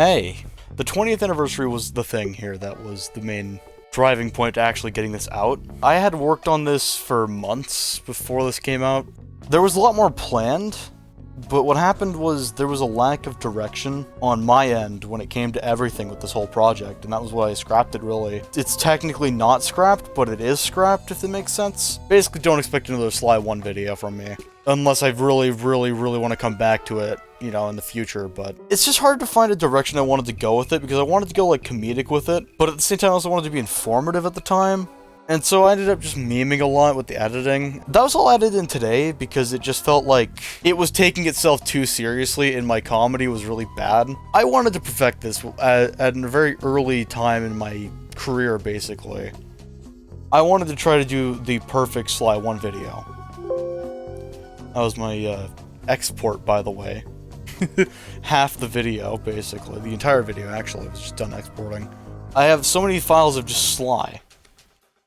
Hey, the 20th anniversary was the thing here that was the main driving point to actually getting this out. I had worked on this for months before this came out. There was a lot more planned, but what happened was there was a lack of direction on my end when it came to everything with this whole project, and that was why I scrapped it, really. It's technically not scrapped, but it is scrapped, if that makes sense. Basically, don't expect another Sly 1 video from me. Unless I really want to come back to it, you know, in the future, but it's just hard to find a direction I wanted to go with it, because I wanted to go, like, comedic with it, but at the same time I also wanted to be informative at the time, and so I ended up just memeing a lot with the editing. That was all added in today, because it just felt like it was taking itself too seriously, and my comedy was really bad. I wanted to perfect this at a very early time in my career, basically. I wanted to try to do the perfect Sly 1 video. That was my export, by the way. Half the video, basically. The entire video, actually, was just done exporting. I have so many files of just Sly.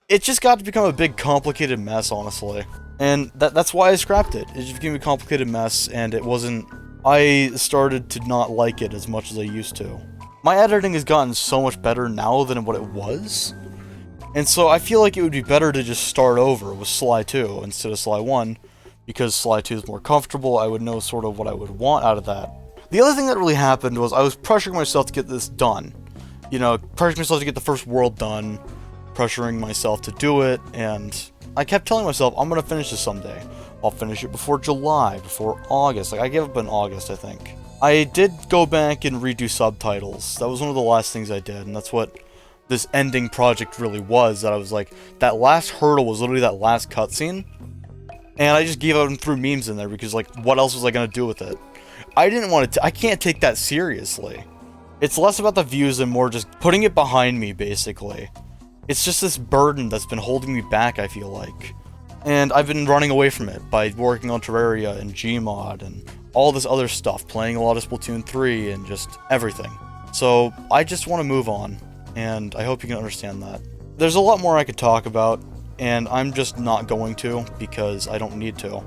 It just got to become a big, complicated mess, honestly. And that's why I scrapped it. It just became a complicated mess, and it wasn't... I started to not like it as much as I used to. My editing has gotten so much better now than what it was. And so I feel like it would be better to just start over with Sly 2 instead of Sly 1. Because Sly 2 is more comfortable, I would know sort of what I would want out of that. The other thing that really happened was I was pressuring myself to get this done. You know, pressuring myself to get the first world done, pressuring myself to do it, and I kept telling myself, I'm gonna finish this someday. I'll finish it before July, before August. Like, I gave up in August, I think. I did go back and redo subtitles. That was one of the last things I did, and that's what this ending project really was, that I was like, that last hurdle was literally that last cutscene. And I just gave up and threw memes in there because, like, what else was I gonna do with it? I didn't want to. I can't take that seriously. It's less about the views and more just putting it behind me, basically. It's just this burden that's been holding me back, I feel like. And I've been running away from it by working on Terraria and Gmod and all this other stuff, playing a lot of Splatoon 3 and just everything. So I just want to move on, and I hope you can understand that. There's a lot more I could talk about, and I'm just not going to, because I don't need to.